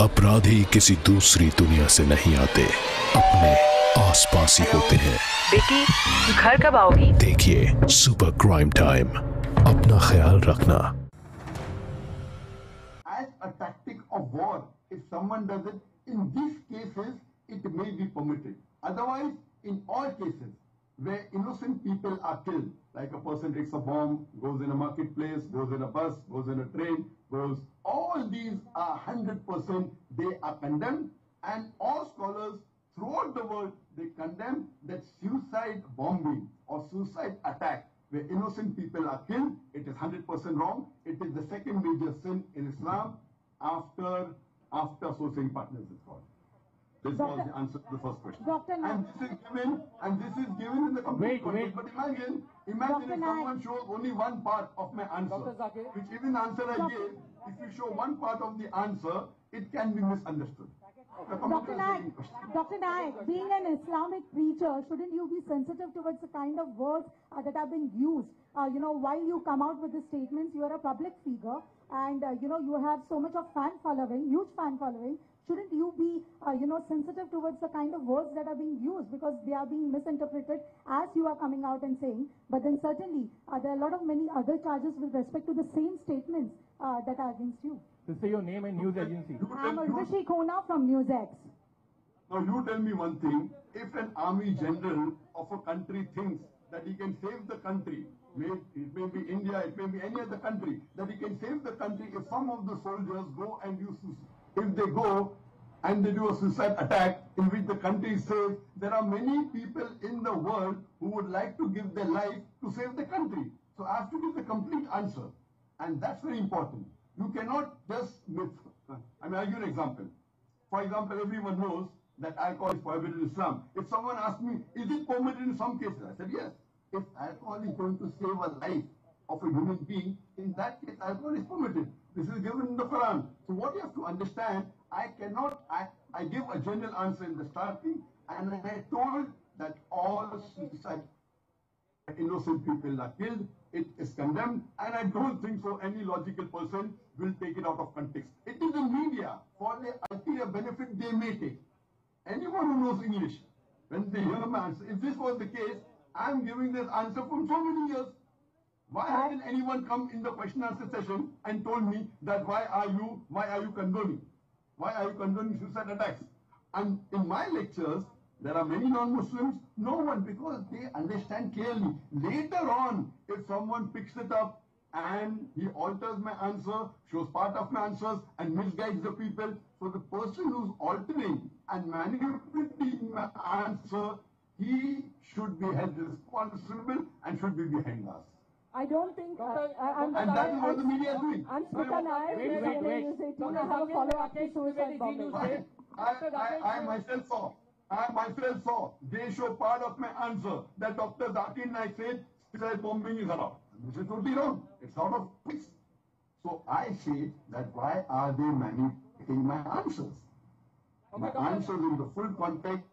अपराधी किसी दूसरी दुनिया से नहीं आते, अपने आसपास ही होते हैं। बेटी, घर कब आओगी? देखिए सुपर क्राइम टाइम, अपना ख्याल रखना। As a tactic of war, if someone does it, in these cases, it may be permitted. Otherwise, in all cases where innocent people are killed, like a person takes a bomb, goes in a marketplace, goes in a bus, goes in a train, all these are 100%, they are condemned, and all scholars throughout the world, they condemn that suicide bombing or suicide attack where innocent people are killed. It is 100% wrong. It is the second major sin in Islam after associating partners is called. This was the answer to the first question. And this is given in the complete context. But imagine if someone shows only one part of my answer, which even the answer I gave, if you show one part of the answer, it can be misunderstood. Dr. Naik, being an Islamic preacher, shouldn't you be sensitive towards the kind of words that have been used? While you come out with the statements, you are a public figure and, you have so much of fan following, huge fan following. Shouldn't you be, sensitive towards the kind of words that are being used because they are being misinterpreted as you are coming out and saying? But then certainly, there are a lot of many other charges with respect to the same statements that are against you. To say your name and news agency. I'm Urvashi Khona from NewsX. Now you tell me one thing, if an army general of a country thinks that he can save the country, it may be India, it may be any other country, that he can save the country if some of the soldiers go and if they go and they do a suicide attack in which the country is safe, there are many people in the world who would like to give their life to save the country. So I have to give the complete answer. And that's very important. You cannot just I'll give you an example. For example, everyone knows that alcohol is prohibited in Islam. If someone asks me, is it permitted in some cases? I said, yes. If alcohol is going to save a life of a human being, in that case, alcohol is permitted. This is given in the Quran. So what you have to understand, I give a general answer in the starting, and I told that all suicide innocent people are killed, it is condemned, and I don't think so any logical person will take it out of context. It is the media, for the ulterior benefit they may take. Anyone who knows English, when they hear my answer, if this was the case, I am giving this answer from so many years. Why hasn't anyone come in the question answer session and told me that why are you condoning? Why are you condoning suicide attacks? And in my lectures, there are many non-Muslims, no one, because they understand clearly. Later on, if someone picks it up and he alters my answer, shows part of my answers and misguides the people, so the person who's altering and manipulating my answer, he should be held responsible and should be behind us. I don't think... and that is what the media is doing. I'm Smita Naik. Wait. I have a follow-up to suicide bombing. I myself saw, they show part of my answer that Dr. Zakir Naik said suicide bombing is allowed. This is totally wrong. It's out of place. So I say that why are they manipulating my answers? My answers in the full context,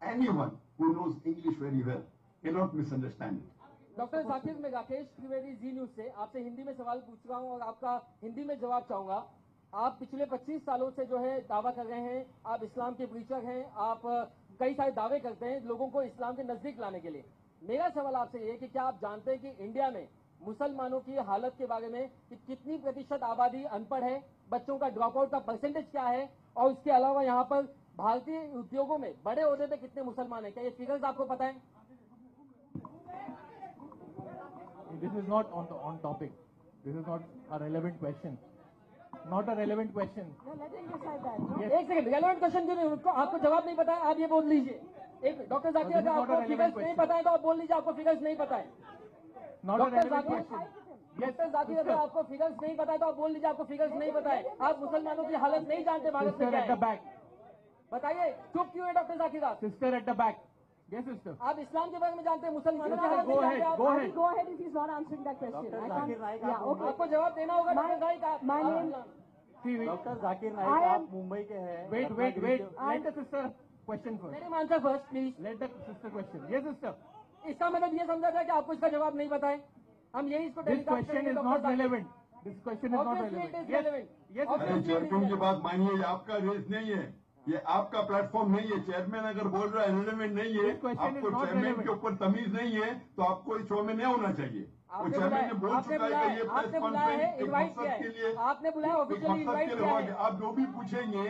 anyone who knows English very well cannot misunderstand it. Doctor Zakir, मैं Rakesh Trivedi ji news से आपसे हिंदी में सवाल पूछ रहा हूं और आपका हिंदी में जवाब चाहूंगा। आप पिछले 25 सालों से जो है दावा कर रहे हैं, आप इस्लाम के प्रीचर हैं, आप कई सारे दावे करते हैं लोगों को इस्लाम के नजदीक लाने के लिए। मेरा सवाल आपसे ये है कि क्या आप जानते हैं कि इंडिया में मुसलमानों की हालत के बारे में कि कितनी प्रतिशत आबादी अनपढ़ है, बच्चों का ड्रॉप आउट का परसेंटेज क्या है, और उसके अलावा यहाँ पर भारतीय उद्योगों में बड़े ओहदे पे कितने मुसलमान हैं? क्या ये फिगर्स आपको पता है? This is not on topic. This is not a relevant question. Not a relevant question. No, let him decide that. No? Yes. एक सेकंड, रेलेवेंट क्वेश्चन क्यों नहीं? उनको आपको जवाब नहीं पता है, आप ये बोल लीजिए। एक डॉक्टर जाकिर, अगर आपको फिगर्स नहीं पता है तो आप बोल लीजिए आपको फिगर्स नहीं पता है। डॉक्टर जाकिर, डॉक्टर जाकिर, अगर आपको फिगर्स नहीं पता है तो आप बोल लीजिए आपको फिगर्स नहीं पता है। आप मुसलमानों की हालत नहीं जानते भारत में क्या है। बताइए, चुप क्यों है डॉक्टर जाकिर? आप sister at the back. Yes, sister. आप इस्लाम के बारे में जानते हैं, मुसलमानों की हालत Go नहीं ahead. जानते? Go ahead. Go ahead if he's not answering that question. Dr. Zakir Naik, okay. आपको जवाब देना होगा doctor Zakir. My name... doctor Zakir Naik, आप मुंबई के हैं। Wait. Let the sister question first. Let him answer first, please. Let the sister question. Yes, sister. इसका मतलब ये समझा था कि आपको इसका जवाब नहीं पता है। हम यही इसको This question is not relevant. This question is not Obviously relevant. it is Yes, relevant. yes, अरे चेयरमैन की बात मानिए, ये आपका रेस नहीं है, ये आपका प्लेटफॉर्म नहीं है। चेयरमैन अगर बोल रहा है रिलेवेंट नहीं है, This question is आपको not चेयरमैन relevant. के ऊपर तमीज नहीं है, तो आपको इस शो में नहीं होना चाहिए। वो चेयरमैन ने बोल चुका है कि ये प्रेस आपने बुलाया है, कॉन्फ्रेंस एक इनवाइट मकसद किया के है, लिए, आपने बुलाया, एक ऑफिशियली मकसद इनवाइट के किया लिए है। होगा। आप जो भी पूछेंगे,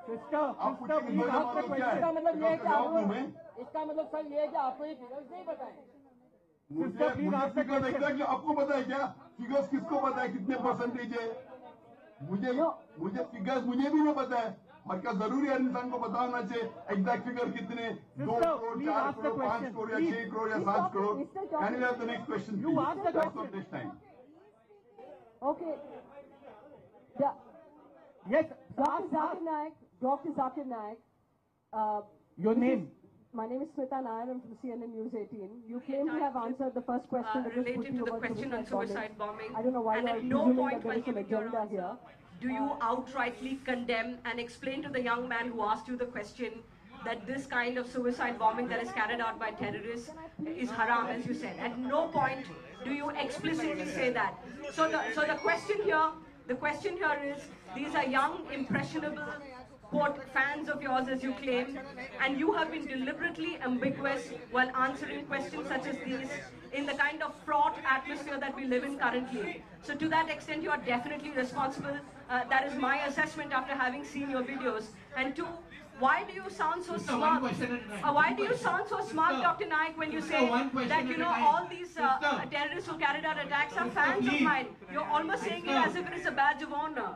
sister, आप sister, पूछेंगे please दो ask the जवाब क्या है, इसका मतलब ये है कि जवाब दूं आपको, मैं? इसका मतलब सर ये है कि आपको ये फिगर्स नहीं पता है। मुझे फिगर एग्जैक्टली आपको पता है क्या? फिगर्स किसको पता है कितने परसेंटेज है? मुझे फिगर्स मुझे भी नहीं पता है। और क्या जरूरी है इंसान को पता होना चाहिए एग्जैक्ट फिगर कितने? 2 करोड़, 4 करोड़, 5 करोड़ या 6 करोड़ या 7 crore? Can we have the next question You ask the question. Next time. Okay. Yeah. Yes, Dr. Zakir Naik, Dr. Zakir Naik. your name. My name is Smita Nair. I'm from CNN News 18. You claim to have answered the first question that was put related to the about question on suicide bombing. I don't know why And you are at no presuming point that there while is an giving your agenda answer, here. do you outrightly condemn and explain to the young man who asked you the question that this kind of suicide bombing that is carried out by terrorists is haram, as you said. At no point do you explicitly say that. So the question here is, these are young, impressionable, quote, fans of yours, as you claim, and you have been deliberately ambiguous while answering questions such as these in the kind of fraught atmosphere that we live in currently. So to that extent, you are definitely responsible. That is my assessment after having seen your videos. And two, why do you sound so smart? Why do you sound so smart, Dr. Naik, when you say that, you know, all these terrorists who carried out attacks are fans of mine? You're almost saying it as if it is a badge of honor.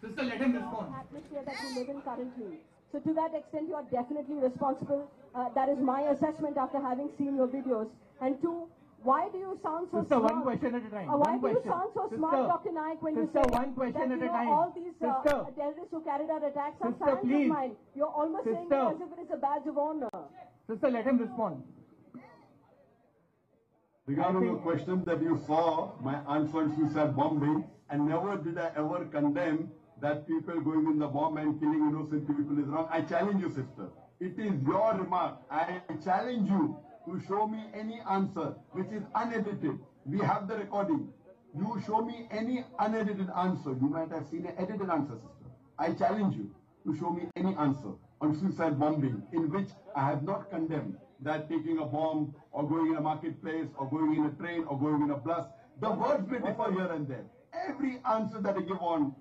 Sister, let him respond. Atmosphere that we live in currently. So to that extent, you are definitely responsible. That is my assessment after having seen your videos. And two, why do you sound so Sister, smart? one question at a time. Why One do you question. sound so Sister, smart, Dr. Naik, when you sister, say one question that, at you a know, time. all these Sister. terrorists who carried out attacks are Sister, fans please. of mine? You're almost saying it Sister. as if it is a badge of honor. Sister, let him respond. Regarding your question that you saw my answer on suicide bombing, and never did I ever condemn that people going in the bomb and killing innocent people is wrong. I challenge you, sister. It is your remark. I challenge you to show me any answer which is unedited. We have the recording. You show me any unedited answer. You might have seen an edited answer, sister. I challenge you to show me any answer on suicide bombing in which I have not condemned that taking a bomb or going in a marketplace or going in a train or going in a bus. The words may differ here and there. Every answer that I give on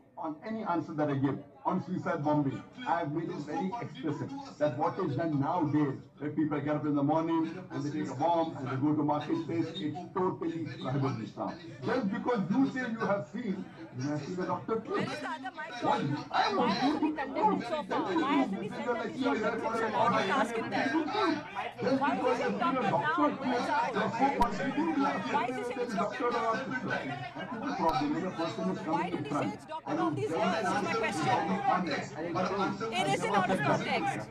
any answer that I give on suicide bombing, I have made it very explicit that what is done nowadays, where people get up in the morning and they take a bomb and they go to marketplace, it's totally prohibited in Islam. Just because you say you have seen a doctor too. Where is the other mic What? gone? I Why was hasn't he condemned it so far? Why hasn't he said that these doctor clips are allowed? Let's ask him that. Why is he saying doctor now? Where's out? Why is he saying it's doctor now? Why did he say it's doctor all these years? Is my question. It isn't out of context.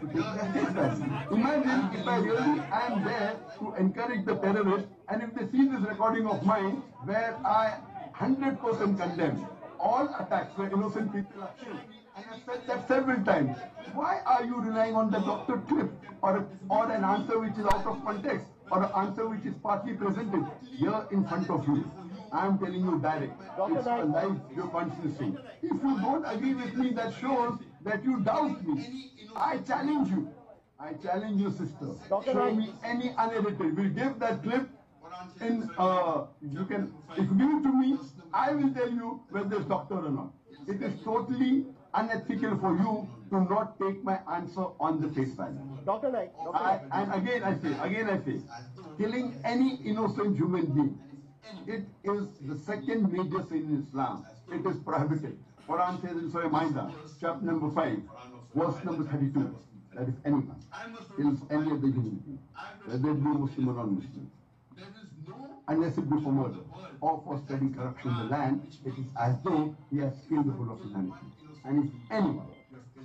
Imagine if I really am there to encourage the terrorists, and if they see this recording of mine where I 100% condemn all attacks where innocent people are killed, and I've said that several times. Why are you relying on the doctor clip or an answer which is out of context or an answer which is partly presented here in front of you? I am telling you direct. It's a life you're considering. If you don't agree with me, that shows that you doubt me. I challenge you. I challenge you, sister. Show me any unedited. We'll give that clip in, you can, if you give it to me, I will tell you whether it's doctor or not. It is totally unethical for you to not take my answer on the face value. Dr. Naik, And again I say, killing any innocent human being, it is the second major sin in Islam. It is prohibited. Quran says in Surah Madeena, chapter number 5, verse number 32, that if anyone kills any of the human being, whether it be Muslim or non-Muslim, unless it be for murder or for spreading corruption in the land, it is as though he has killed the whole of humanity. And if anyone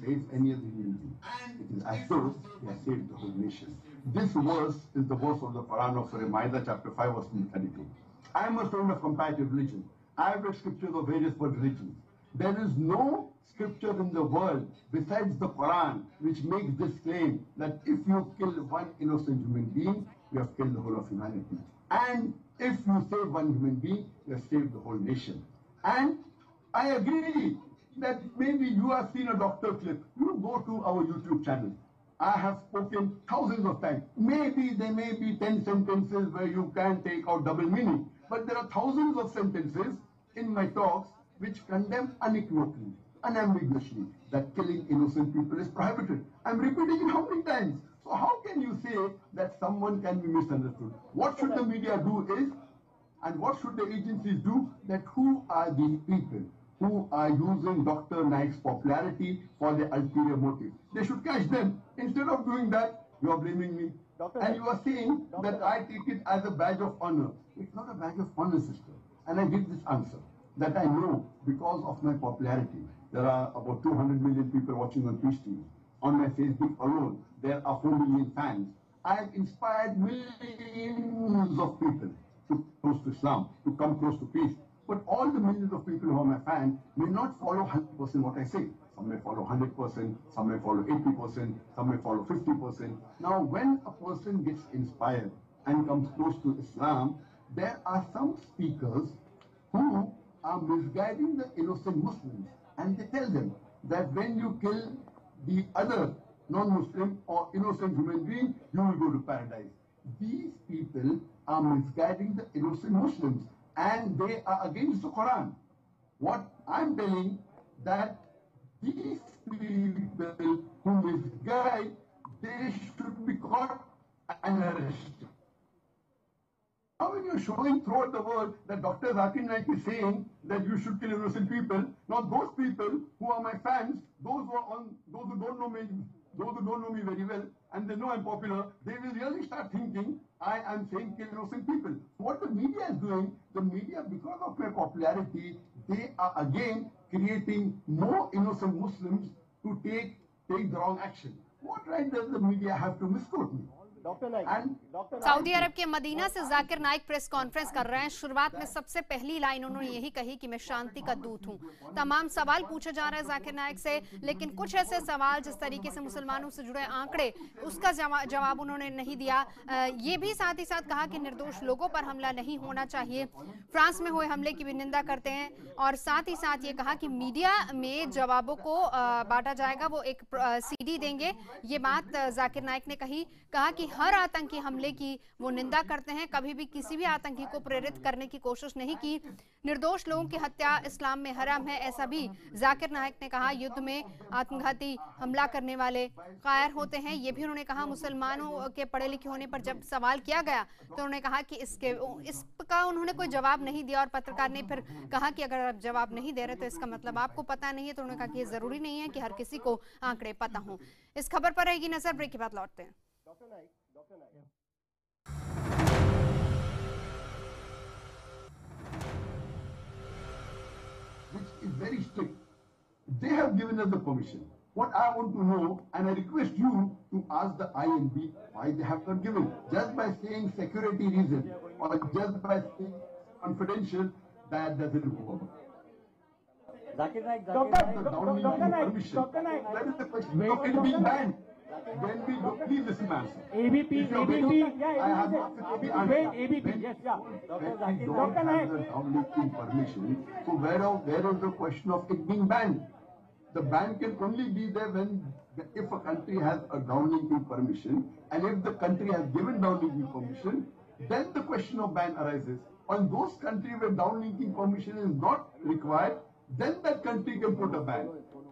saves any of the human being, it is as though he has saved the whole nation. This verse is the verse of the Quran of Surah Madeena, chapter 5, verse number 32. I am a student of comparative religion. I have read scriptures of various world religions. There is no scripture in the world besides the Quran which makes this claim that if you kill one innocent human being, you have killed the whole of humanity. And if you save one human being, you have saved the whole nation. And I agree that maybe you have seen a doctor clip. You go to our YouTube channel. I have spoken thousands of times. Maybe there may be 10 sentences where you can take out double meaning. But there are thousands of sentences in my talks which condemn unequivocally, unambiguously, that killing innocent people is prohibited. I'm repeating it how many times? So how can you say that someone can be misunderstood? What should the media do is, and what should the agencies do, that who are the people who are using Dr. Naik's popularity for their ulterior motive? They should catch them. Instead of doing that, you are blaming me. And you are saying that I take it as a badge of honor. It's not a badge of honor, sister. And I give this answer, that I know because of my popularity, there are about 200 million people watching on Peace TV. On my Facebook alone, there are 4 million fans. I have inspired millions of people to close to Islam, to come close to peace. But all the millions of people who are my fans may not follow 100% what I say. Some may follow 100%, some may follow 80%, some may follow 50%. Now, when a person gets inspired and comes close to Islam, there are some speakers who are misguiding the innocent Muslims. And they tell them that when you kill the other non-Muslim or innocent human being, you will go to paradise. These people are misguiding the innocent Muslims, and they are against the Quran. What I'm telling, that these people who misguide, they should be caught and arrested. Now when you're showing throughout the world that Dr. Zakir Naik is saying that you should kill innocent people, now those people who are my fans, those who don't know me very well, and they know I'm popular, they will really start thinking I am saying kill innocent people. What the media is doing, the media, because of my popularity, they are again creating more innocent Muslims to take the wrong action. What right does the media have to misquote me? Saudi Arab के Medina से Zakir Naik press conference कर रहे हैं। शुरुआत में सबसे पहली line उन्होंने यही कही कि मैं शांति का दूत हूं। तमाम सवाल पूछे जा रहे हैं जाकिर नाइक से, लेकिन कुछ ऐसे सवाल जिस तरीके से मुसलमानों से जुड़े आंकड़े, उसका जवाब उन्होंने नहीं दिया। ये भी साथ ही साथ कहा कि निर्दोष लोगों पर हमला नहीं होना चाहिए। फ्रांस में हुए हमले की भी निंदा करते हैं और साथ ही साथ ये कहा कि मीडिया में जवाबों को बांटा जाएगा, वो एक सीडी देंगे। ये बात जाकिर नाइक ने कहा कि हर आतंकी हमले की वो निंदा करते हैं, कभी भी किसी भी आतंकी को प्रेरित करने की कोशिश नहीं की। निर्दोष लोगों की हत्या इस्लाम में हराम है, ऐसा भी जाकिर नाइक ने कहा। युद्ध में आत्मघाती हमला करने वाले कायर होते हैं, ये भी उन्होंने कहा। मुसलमानों के पढ़े लिखे होने पर जब सवाल किया गया तो उन्होंने कहा कि इसका उन्होंने कोई जवाब नहीं दिया। और पत्रकार ने फिर कहा कि अगर आप जवाब नहीं दे रहे तो इसका मतलब आपको पता नहीं है। तो उन्होंने कहा कि ये जरूरी नहीं है कि हर किसी को आंकड़े पता हों। इस खबर पर रहेगी नजर, ब्रेक के बाद लौटते हैं। Which is very strict. They have given us the permission. What I want to know, and I request you to ask the INB why they have not given. Just by saying security reason or just by saying confidential, that doesn't work. Zakir Naik, permission. That is the question. Of it being banned. Then we go, please listen, man. ABP, I have not ABP, yes, yeah. Dr. Naik. The downlinking permission. So where is the question of it being banned? The ban can only be there if a country has a downlinking permission, and if the country has given downlinking permission, then the question of ban arises. On those countries where downlinking permission is not required, then that country can put a ban.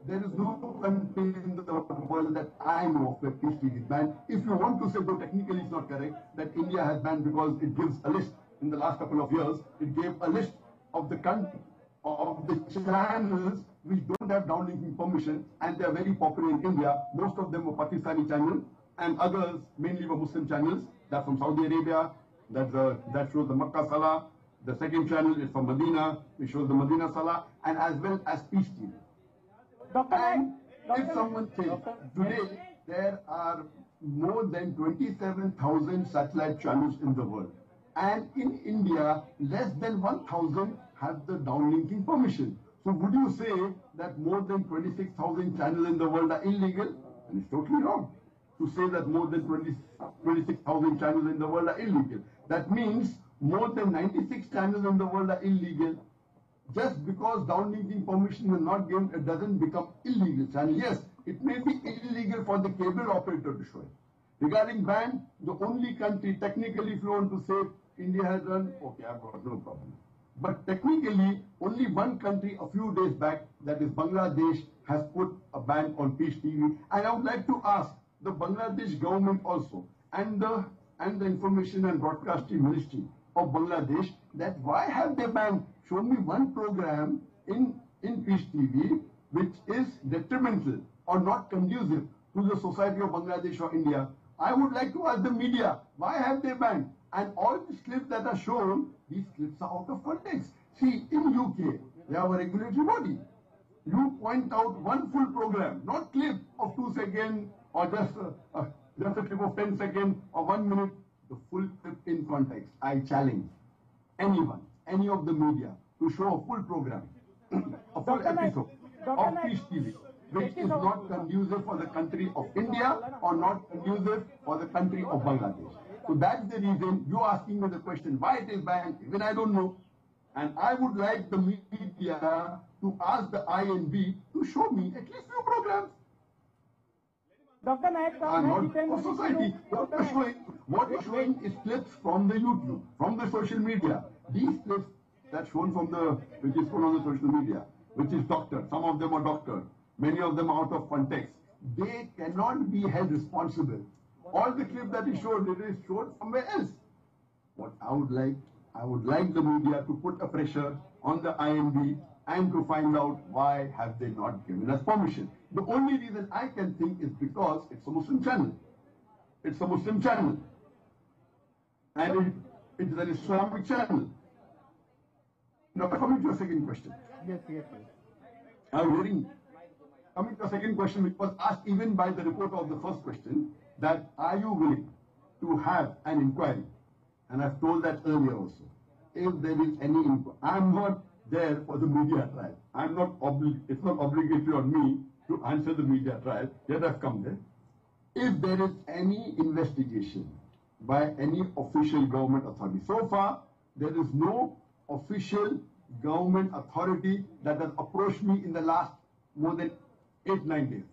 There is no country in the world that I know of where peace treaty is banned. If you want to say, though technically it's not correct, that India has banned because it gives a list. In the last couple of years, it gave a list of the country, of the channels which don't have downlinking permission, and they are very popular in India. Most of them were Pakistani channels, and others mainly were Muslim channels. They're from Saudi Arabia. That shows the Makkah Salah. The second channel is from Madeena. It shows the Madeena Salah, and as well as Peace TV. And if someone says, today there are more than 27,000 satellite channels in the world, and in India less than 1,000 have the downlinking permission. So would you say that more than 26,000 channels in the world are illegal? And it's totally wrong to say that more than 26,000 channels in the world are illegal. That means more than 96 channels in the world are illegal. Just because downlinking permission is not given, it doesn't become illegal. And yes, it may be illegal for the cable operator to show it. Regarding ban, the only country technically flown to say India has done, okay, I've got no problem. But technically, only one country a few days back, that is Bangladesh, has put a ban on Peace TV. And I would like to ask the Bangladesh government also, and the Information and Broadcasting Ministry of Bangladesh, that why have they banned? Show me one program in Peace TV which is detrimental or not conducive to the society of Bangladesh or India. I would like to ask the media, why have they banned? And all these clips that are shown, these clips are out of context. See, in UK, they have a regulatory body. You point out one full program, not clip of 2 seconds or just a clip of 10 seconds or 1 minute, the full clip in context. I challenge anyone, any of the media, to show a full program, a full episode of Peace TV, which is not conducive for the country of India or not conducive for the country of Bangladesh. So that's the reason you're asking me the question, why it is banned, even I don't know. And I would like the media to ask the INB to show me at least few programs. Dr. Naik, not for society. What you're showing is clips from the YouTube, from the social media. These clips that's shown from which is shown on the social media, which is doctored. Some of them are doctored. Many of them are out of context. They cannot be held responsible. All the clip that is shown, it is shown somewhere else. What I would like the media to put a pressure on the INB and to find out why have they not given us permission. The only reason I can think is because it's a Muslim channel. It's a Muslim channel. And it is an Islamic channel. Now coming to your second question. Yes. Coming to the second question, which was asked even by the reporter of the first question, that are you willing to have an inquiry? And I've told that earlier also. If there is any inquiry, I'm not there for the media trial. It's not obligatory on me to answer the media trial, yet I've come there. If there is any investigation by any official government authority, so far there is no official government authority that has approached me in the last more than 8-9 days.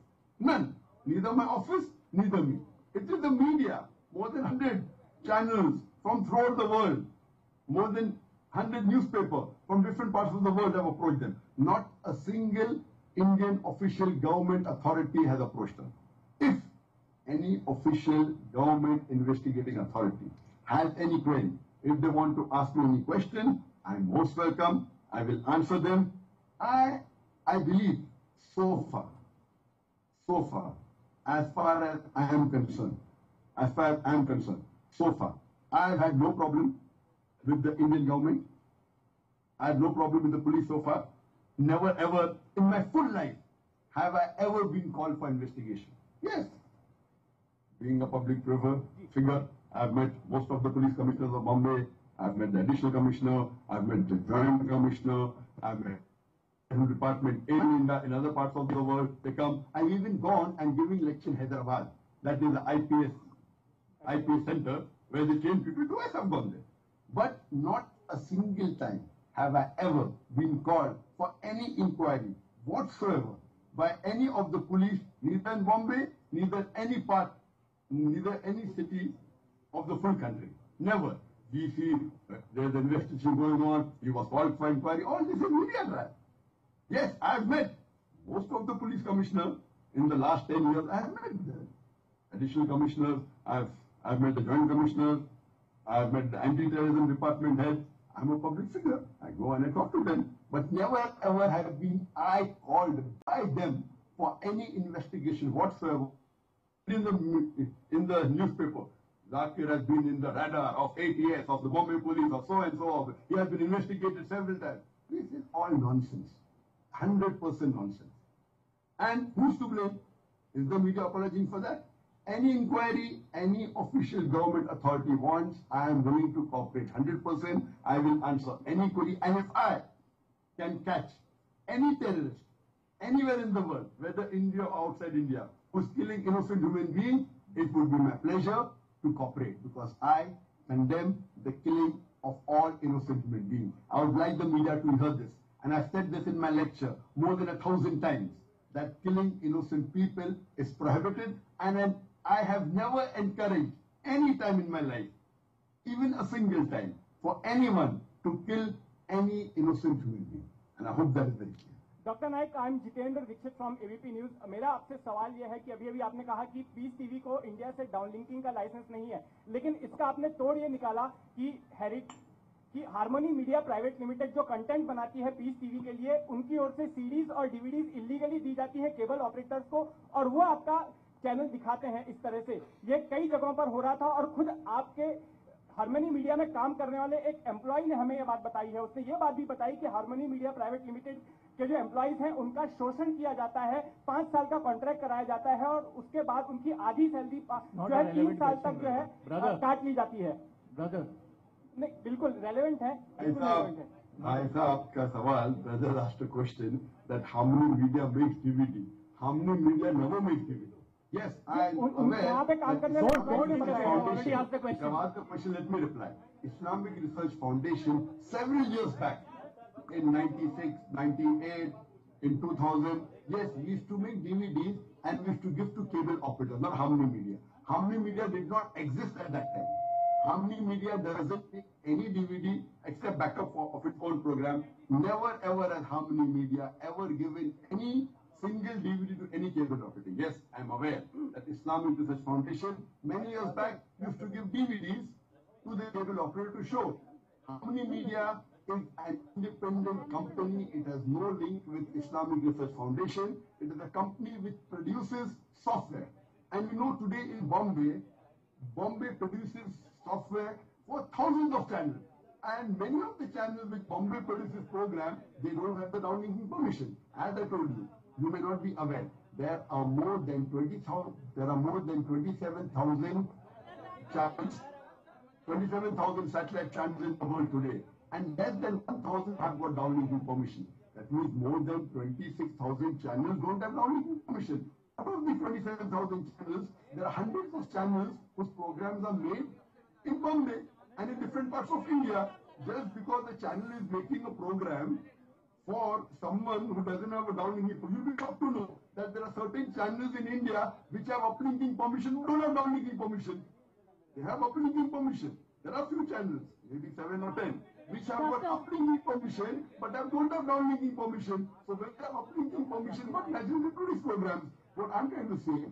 None. Neither my office, neither me. It is the media. More than 100 channels from throughout the world. More than 100 newspapers from different parts of the world have approached them. Not a single Indian official government authority has approached them. If any official government investigating authority has any query, if they want to ask me any question, I'm most welcome. I will answer them. I believe so far, as far as I am concerned, so far, I have had no problem with the Indian government. I have no problem with the police so far. Never ever in my full life have I ever been called for investigation. Yes. Being a public figure, I've met most of the police commissioners of Bombay. I've met the additional commissioner. I've met the joint commissioner. I've met the department in India, in other parts of the world. They come. I've even gone and giving lecture in Hyderabad. That is the IPS center where they train people. Twice I've gone there. But not a single time have I ever been called for any inquiry whatsoever by any of the police, neither in Bombay, neither any city of the full country. Never. DC, there's an investigation going on, he was called for inquiry, all this is media trial. Yes, I've met most of the police commissioners in the last 10 years. I have met the additional commissioners, I've met the joint commissioners, I've met the anti-terrorism department head. I'm a public figure. I go and I talk to them. But never ever have been I called by them for any investigation whatsoever. In the newspaper, Zakir has been in the radar of ATS, of the Bombay police, of so and so. He has been investigated several times. This is all nonsense. 100% nonsense. And who's to blame? Is the media apologizing for that? Any inquiry, any official government authority wants, I am willing to cooperate 100%. I will answer any query. And if I can catch any terrorist anywhere in the world, whether India or outside India, who's killing innocent human beings, it would be my pleasure to cooperate, because I condemn the killing of all innocent human beings. I would like the media to hear this. and I've said this in my lecture more than 1,000 times, that killing innocent people is prohibited, and I have never encouraged any time in my life, even a single time, for anyone to kill any innocent human being. And I hope that is very clear. Doctor Naik, I am Jitendra Dikshit from ABP news. मेरा आपसे सवाल यह है कि अभी आपने कहा कि पीस टीवी को इंडिया से डाउनलिंकिंग का लाइसेंस नहीं है, लेकिन इसका आपने तोड़ ये निकाला कि हार्मनी मीडिया प्राइवेट लिमिटेड जो कंटेंट बनाती है पीस टीवी के लिए, उनकी ओर से सीडीज और डीवीडीज इलीगली दी जाती है केबल ऑपरेटर्स को, और वो आपका चैनल दिखाते हैं इस तरह से। ये कई जगहों पर हो रहा था, और खुद आपके हार्मनी मीडिया में काम करने वाले एक एम्प्लॉय ने हमें यह बात बताई है। उसने ये बात भी बताई कि हार्मनी मीडिया प्राइवेट लिमिटेड के जो एम्प्लॉइज हैं उनका शोषण किया जाता है, 5 साल का कॉन्ट्रैक्ट कराया जाता है, और उसके बाद उनकी आधी सैलरी जो है 3 साल तक जो है काट ली जाती है। ब्रदर नहीं, बिल्कुल रेलेवेंट है, बिल्कुल रेलेवेंट है। भाई साहब का सवाल, brother asked a question that Harmony Media makes DVD. Harmony Media never makes DVD. Yes, I am aware. वहाँ पे काम करने वाले Already asked the question. Ask the question, let me reply. Islamic Research Foundation, several years back, in 96, 98, in 2000, yes, we used to make DVDs and we used to give to cable operators, not Harmony Media. Harmony Media did not exist at that time. Harmony Media doesn't make any DVD except backup of its own program. Never ever has Harmony Media ever given any single DVD to any cable operator. Yes, I am aware that Islamic Research Foundation many years back used to give DVDs to the cable operator to show. Harmony Media is an independent company. It has no link with Islamic Research Foundation. It is a company which produces software. And you know, today in Bombay produces software for thousands of channels. And many of the channels which Bombay produces program, they don't have the downlinking permission. As I told you, you may not be aware, there are more than 27,000 channels, 27,000 satellite channels in the world today, and less than 1,000 have got downlinking permission. That means more than 26,000 channels don't have downlinking permission. Out of the 27,000 channels, there are hundreds of channels whose programs are made in Bombay and in different parts of India. Just because the channel is making a program for someone who doesn't have a downlinking permission, you'll be shocked to know that there are certain channels in India which have uplinking permission who don't have downlinking permission. They have uplinking permission. There are few channels, maybe 7 or 10, which have got uplinking permission but don't have downlinking permission. So when they have uplinking permission, what naturally produce programs? What I'm trying to say,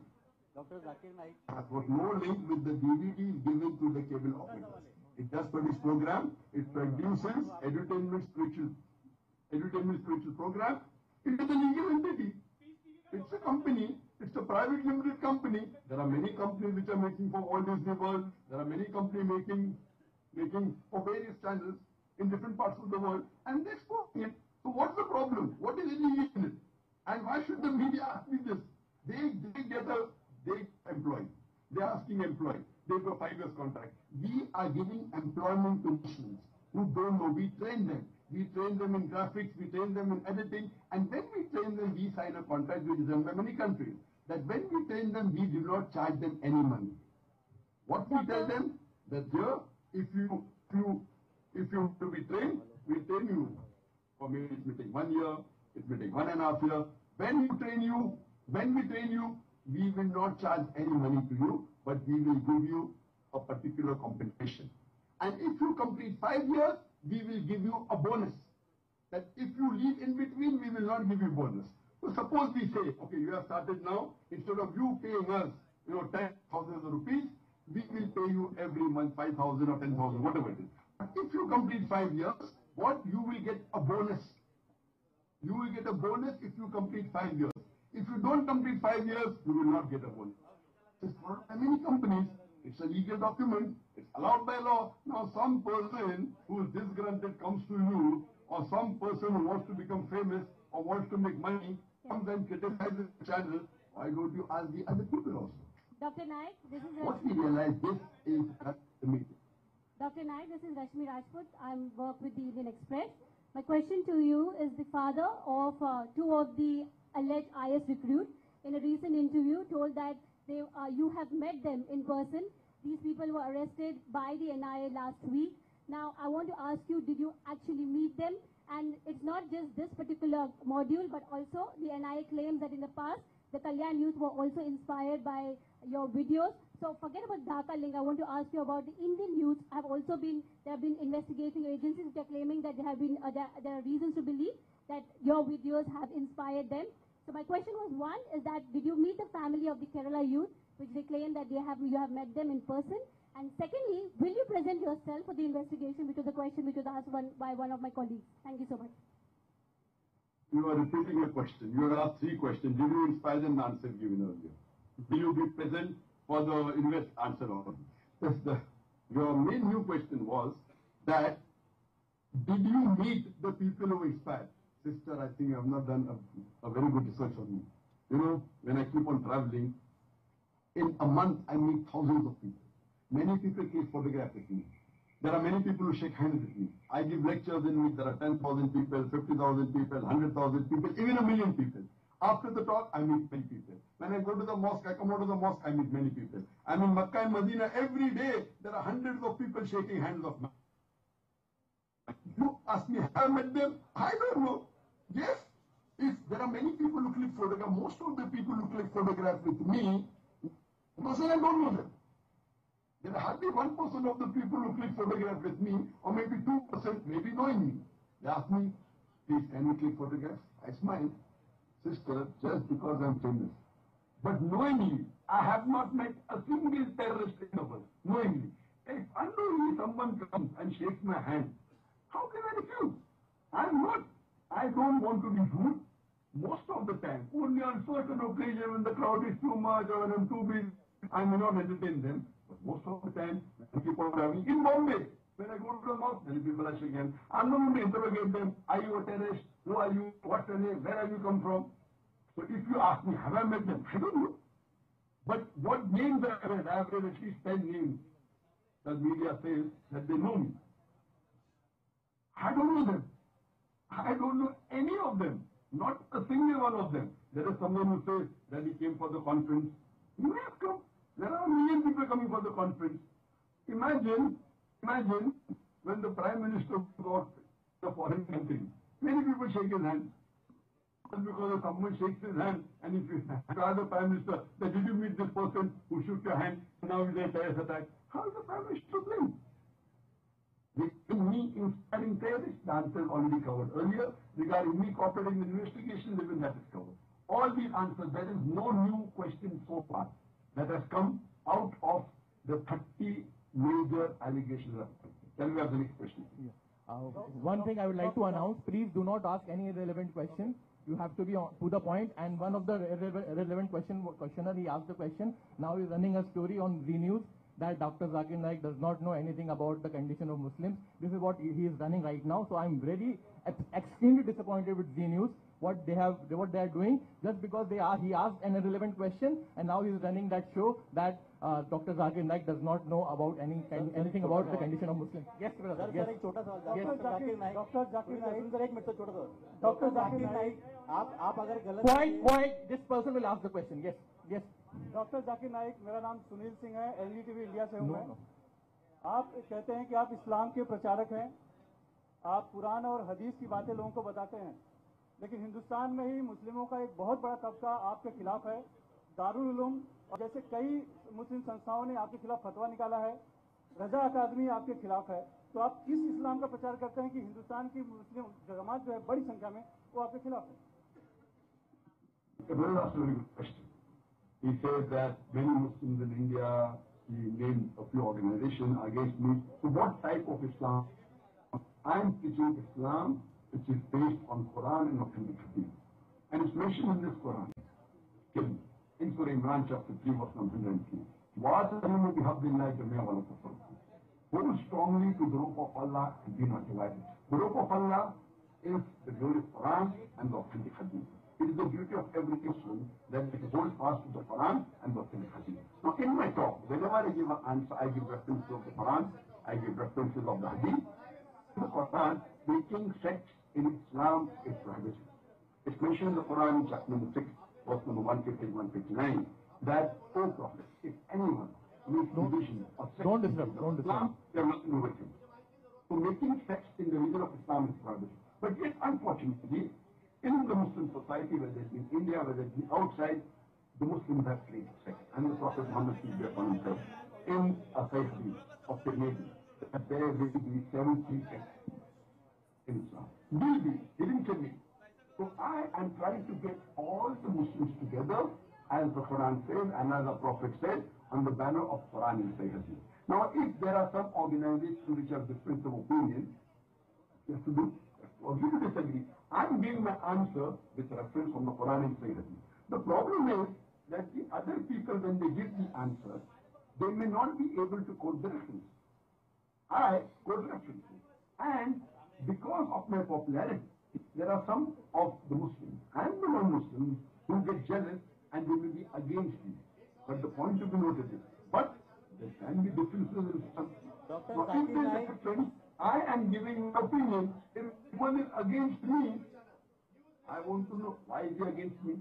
Dr. Zakir Naik has got no link with the DVD given to the cable operators. It does produce program. It produces edutainment spiritual program. It is a legal entity. It's a company. It's a private limited company. There are many companies which are making for Walt Disney World. There are many companies making for various channels in different parts of the world, and they're exporting it. So what's the problem? What is illegal in it? And why should the media ask me this? They employ. They're asking employee. They have a 5 years contract. We are giving employment to Muslims who don't know. We train them. We train them in graphics. We train them in editing. And when we train them, we sign a contract which is done by many countries. That when we train them, we do not charge them any money. What we tell them, that here, if you want to be trained, we train you. For me, it may take 1 year. It may take 1.5 years. When we train you, we will not charge any money to you, but we will give you a particular compensation. And if you complete 5 years, we will give you a bonus. That if you leave in between, we will not give you bonus. So suppose we say, okay, you have started now, instead of you paying us, 10,000 rupees, we will pay you every month 5,000 or 10,000, whatever it is. But if you complete 5 years, you will get a bonus. You will get a bonus if you complete 5 years. If you don't complete 5 years, you will not get a bonus. It's for many companies. It's a legal document. It's allowed by law. Now some person who is disgruntled comes to you, or some person who wants to become famous or wants to make money comes and criticizes the channel. Why don't you ask the other people also? Dr. Naik, this is what we realize, this is the meeting. Dr. Naik, this is Rashmi Rajput. I work with the Indian Express. My question to you is the father of 2 of the alleged IS recruits in a recent interview told that you have met them in person. These people were arrested by the NIA last week. Now, I want to ask you, did you actually meet them? And it's not just this particular module, but also the NIA claims that in the past, the Kalyan youth were also inspired by your videos. So forget about Dhaka link. I want to ask you about the Indian youth. There have been investigating agencies which are claiming that there are reasons to believe that your videos have inspired them. So my question was, one, is that did you meet the family of the Kerala youth, which they claim that you have met them in person? And secondly, will you present yourself for the investigation, which was a question which was asked by one of my colleagues. Thank you so much. You are repeating a question. You have asked 3 questions. Did you inspire them? The answer given earlier. Will you be present for the answer on? Your main new question was that did you meet the people who inspired? Sister, I think you have not done a very good research on me. You know, when I keep on traveling, in a month I meet thousands of people. Many people take photographs with me. There are many people who shake hands with me. I give lectures in which there are 10,000 people, 50,000 people, 100,000 people, even 1 million people. After the talk, I meet many people. When I go to the mosque, I come out of the mosque, I meet many people. I'm in Makkah and Madeena every day. There are hundreds of people shaking hands of me. You ask me, have I met them? I don't know. Yes, if there are many people who click photographs, most of the people who click photographs with me, I don't know them. There are hardly 1% of the people who click photograph with me, or maybe 2% maybe knowing me. They ask me, please, can we click photographs? I smile. Sister, just because I'm famous. But knowingly, I have not met a single terrorist in the world. Knowingly. If unknowingly someone comes and shakes my hand, how can I refuse? I don't want to be rude most of the time. Only on certain occasions when the crowd is too much or when I'm too busy, I may not entertain them. But most of the time, people are having in Bombay. When I go to the mosque, many people are shaking hands. I'm not going to interrogate them. Are you a terrorist? Who are you? What's your name? Where have you come from? So if you ask me, have I met them? I don't know. But what names I have read? I have read at least 10 names that media says that they know me. I don't know them. I don't know any of them. Not a single one of them. There is someone who says that he came for the conference. He may have come. There are 1 million people coming for the conference. Imagine when the Prime Minister got the foreign country. Many people shake his hand. Just because if someone shakes his hand and if you ask the Prime Minister that did you meet this person who shook your hand, now he's a terrorist attack. How is the Prime Minister to blame? Regarding me inspiring terrorists, the answer is already covered earlier. Regarding me cooperating in investigation, even that is covered. All these answers, there is no new question so far that has come out of the 30 major allegations. Then we have the next question. Yeah. One thing I would like to announce, please do not ask any irrelevant question. You have to be to the point. And one of the irrelevant questioner, he asked the question. Now he's running a story on Z News that Dr. Zakir Naik does not know anything about the condition of Muslims. This is what he is running right now. So I'm really extremely disappointed with Z News. What they are doing, just because he asked an irrelevant question, and now he's running that show that Dr. Zakir Naik does not know about anything about the condition of Muslims. Yes, brother. Yes. Dr. Zakir Naik, आप अगर गलत point. This person will ask the question. Yes. Doctor Zakir Naik, मेरा नाम सुनील सिंह है, एलईटीवी India से हूँ मैं। आप कहते हैं कि आप इस्लाम के प्रचारक हैं, आप कुरान और हदीस की बातें लोगों को बताते हैं, लेकिन हिंदुस्तान में ही मुस्लिमों का एक बहुत बड़ा तबका आपके खिलाफ है। दारुल उलूम और जैसे कई मुस्लिम संस्थाओं ने आपके खिलाफ फतवा निकाला है, रजा अकादमी आपके खिलाफ है। तो आप किस इस्लाम का प्रचार करते हैं कि हिंदुस्तान की मुस्लिम जमात जो है बड़ी संख्या में वो आपके खिलाफ है? He said that many Muslims in India, he named a few organizations against me. So what type of Islam? I'm teaching Islam which is based on Quran and authentic Hadith. And it's mentioned in this Quran. In Surah Imran chapter 3 verse 119. وَأَتَهِمُ بِحَبِّ اللَّهِ جَمِيعًا وَلَا تَفَرَّقُوا. Hold strongly to the rope of Allah and be not divided. The rope of Allah is the glorious Quran and the authentic Hadith. It is the duty of every Muslim that it holds fast to the Quran and the authentic Hadith. Now in my talk, whenever I give an answer, I give references of the Quran, I give references of the Hadith. In the Quran, making sex in Islam is prohibited. It's mentioned in the Quran, chapter number 6, verse number 150, 159, that, O Prophet, if anyone makes division of sex in Islam, they have nothing to do with him. So making sex in the region of Islam is prohibited. But yet, unfortunately, in the Muslim society, whether it's in India, whether it's outside, the Muslims have played sex. And the Prophet Muhammad said in a hadith of the Navy that there will be 70 sex in Islam. Will be. He didn't tell me. So I am trying to get all the Muslims together, as the Quran says and as the Prophet said, on the banner of Quran and Sahih. Now, if there are some organizations which have difference of opinion, you have to do, or you disagree. I'm giving my answer with reference from the Quran and Sahih. The problem is that the other people, when they give the answer, they may not be able to quote the reference. I quote references. And because of my popularity, there are some of the Muslims and the non-Muslims who get jealous and they will be against me. But the point to be noted is, but there can be differences in some. Now, if there is a difference, I am giving my opinion. If one is against me, I want to know why is he against me.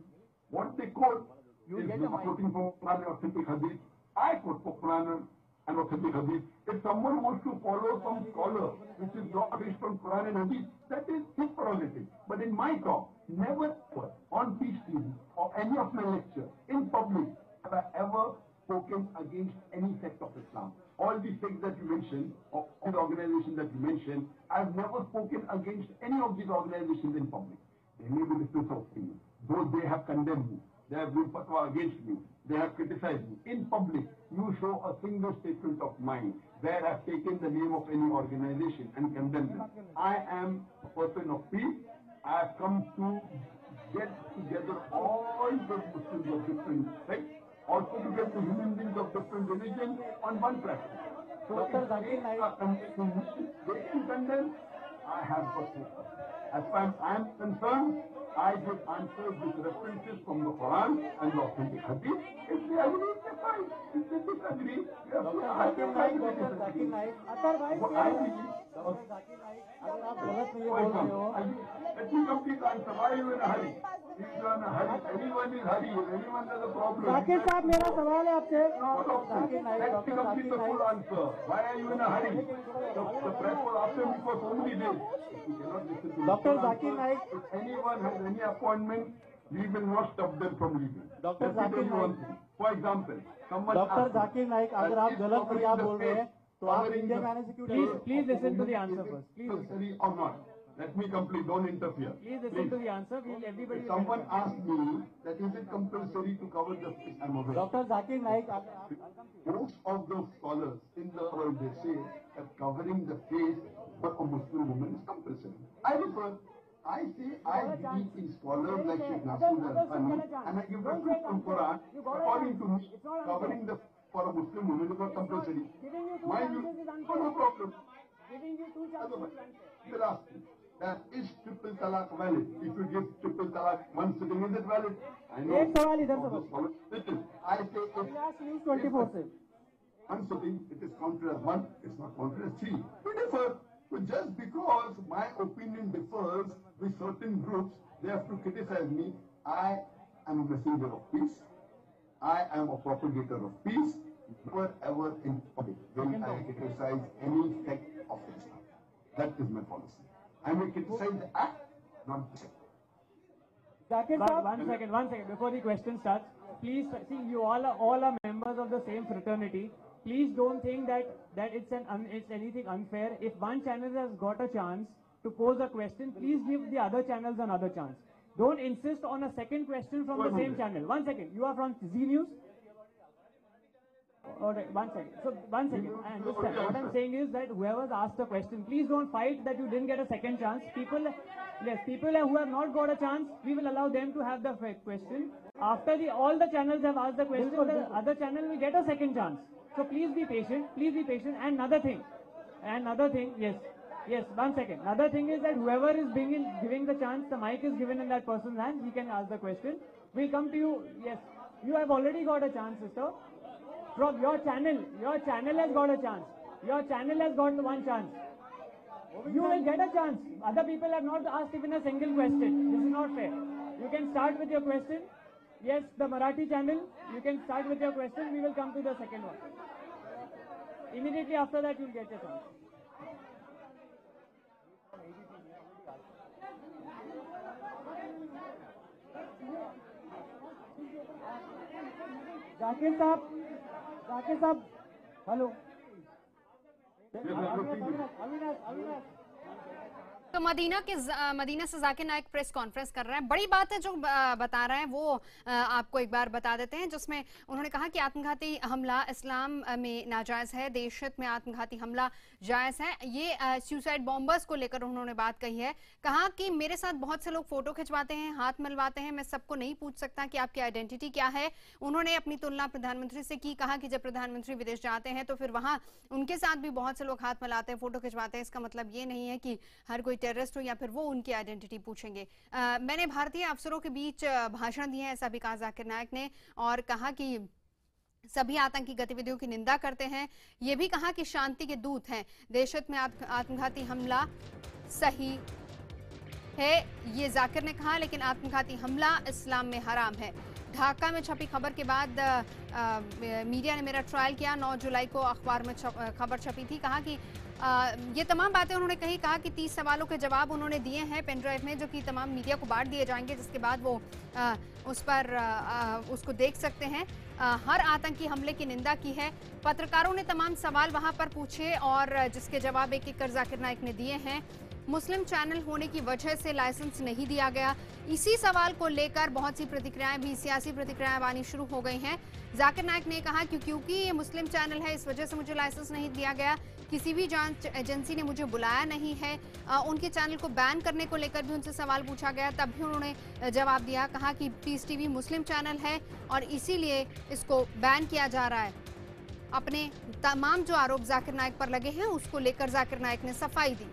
What they quote is not quoting from Quran or authentic hadith. I quote for Quran and authentic hadith. If someone wants to follow some scholar which is not based on Quran and hadith, that is his prerogative. But in my talk, never ever on Peace TV or any of my lecture in public have I ever spoken against any sect of Islam. All these sects that you mentioned, or all the organizations that you mentioned, I've never spoken against any of these organizations in public. There may be difference of opinion. Though they have condemned me, they have given fatwa against me, they have criticized me. In public, you show a single statement of mine where I've taken the name of any organization and condemned them. I am a person of peace. I have come to get together all the Muslims of different sects, also to get the human beings of different religions on one platform. So if they can condemn, I have got no problem. As far as I am concerned, I give answers with references from the Quran and the authentic hadith. If they agree, they fine. If they disagree, they have to disagree. What I believe, let me complete the answer. Why are you in a hurry? If you are in a hurry, anyone is hurry. If anyone has a problem. Zakir साहब मेरा सवाल है आपसे. Let me complete the full answer. Why are you in a hurry? The press was after me for so many days. We cannot listen to Dr. Zakir Naik. If anyone has any appointment, we will not stop them from leaving. Dr. Zakir Naik. For example, someone Dr. Zakir Naik, अगर आप गलत भैया बोल रहे हैं, तो आप India में आने से क्यों? Please listen to the answer first. Please. Necessary or not? Let me complete. Don't interfere. Please listen to the answer. Everybody. If someone asked me that is it compulsory to cover the face, I'm aware. Dr. Zakir Naik. Most of the scholars in the world, they say that covering the face for a Muslim woman is compulsory. I say I believe in scholars like Sheikh Nasir al-Albani, and I give reference from Quran. According to me, covering the for a Muslim woman is not compulsory. Mind you, no problem. Giving you two chances. People ask me, that is triple talaq valid? If you give triple talaq one sitting, is it valid? I know. Listen, I say it 24/7. One sitting, it is counted as one, it's not counted as three. We differ. But just because my opinion differs with certain groups, they have to criticize me. I am a messenger of peace. I am a propagator of peace. Never ever in public will I criticize any sect of Islam. That is my policy. I may criticize the act, not the sect. One second. Before the question starts, please see, you all are members of the same fraternity. Please don't think that it's anything unfair. If one channel has got a chance to pose a question, please give the other channels another chance. Don't insist on a second question from the same channel. 1 second. You are from Z News? Alright, 1 second. So, 1 second. I understand. What I'm saying is that whoever's asked a question, please don't fight that you didn't get a second chance. People who have not got a chance, we will allow them to have the question. After all the channels have asked the question, the other channel will get a second chance. So please be patient. And another thing, yes, 1 second. Another thing is that whoever is giving the chance, the mic is given in that person's hand, he can ask the question. We'll come to you. Yes, you have already got a chance, sister. From your channel has got a chance. Your channel has got one chance. You will get a chance. Other people have not asked even a single question. This is not fair. You can start with your question. Yes, the Marathi channel, you can start with your question. We will come to the second one. Immediately after that, you'll get your chance. Zakir साहब, hello. तो Medina से Zakir Naik press conference कर रहे हैं। बड़ी बात है जो बता रहे हैं वो आपको एक बार बता देते हैं, जिसमें उन्होंने कहा कि आत्मघाती हमला इस्लाम में नाजायज है, देश हित में आत्मघाती हमला जायज है। ये सुसाइड बॉम्बर्स को लेकर उन्होंने बात कही है। कहा कि मेरे साथ बहुत से लोग फोटो खिंचवाते हैं, हाथ मिलवाते हैं, मैं सबको नहीं पूछ सकता कि आपकी आइडेंटिटी क्या है। उन्होंने अपनी तुलना प्रधानमंत्री से की। कहा कि जब प्रधानमंत्री विदेश जाते हैं तो फिर वहां उनके साथ भी बहुत से लोग हाथ मिलाते हैं, फोटो खिंचवाते हैं। इसका मतलब ये नहीं है कि हर कोई टेररिस्ट हो या फिर वो उनकी आइडेंटिटी पूछेंगे। मैंने भारतीय अफसरों के बीच भाषण दिए हैं, ऐसा भी कहा जाकिर नाइक ने, और कहा कि सभी आतंकी गतिविधियों की निंदा करते हैं। ये भी कहा कि शांति के दूत हैं, देश हित में आत्मघाती हमला सही है, ये जाकिर ने कहा, लेकिन आत्मघाती हमला इस्लाम में हराम है। ढाका में छपी खबर के बाद मीडिया ने मेरा ट्रायल किया। 9 जुलाई को अखबार में खबर छपी थी। कहा कि ये तमाम बातें उन्होंने कही। कहा कि 30 सवालों के जवाब उन्होंने दिए हैं पेन ड्राइव में, जो कि तमाम मीडिया को बांट दिए जाएंगे, जिसके बाद वो उस पर उसको देख सकते हैं। हर आतंकी हमले की निंदा की है। पत्रकारों ने तमाम सवाल वहां पर पूछे और जिसके जवाब एक एक कर जाकिर नाइक ने दिए हैं। मुस्लिम चैनल होने की वजह से लाइसेंस नहीं दिया गया, इसी सवाल को लेकर बहुत सी प्रतिक्रियाएं भी, सियासी प्रतिक्रियाएं आनी शुरू हो गई हैं। जाकिर नाइक ने कहा कि क्योंकि ये मुस्लिम चैनल है, इस वजह से मुझे लाइसेंस नहीं दिया गया। किसी भी जांच एजेंसी ने मुझे बुलाया नहीं है। उनके चैनल को बैन करने को लेकर भी उनसे सवाल पूछा गया, तब भी उन्होंने जवाब दिया। कहा कि पीस टीवी मुस्लिम चैनल है और इसीलिए इसको बैन किया जा रहा है। अपने तमाम जो आरोप जाकिर नाइक पर लगे हैं उसको लेकर जाकिर नाइक ने सफाई दी।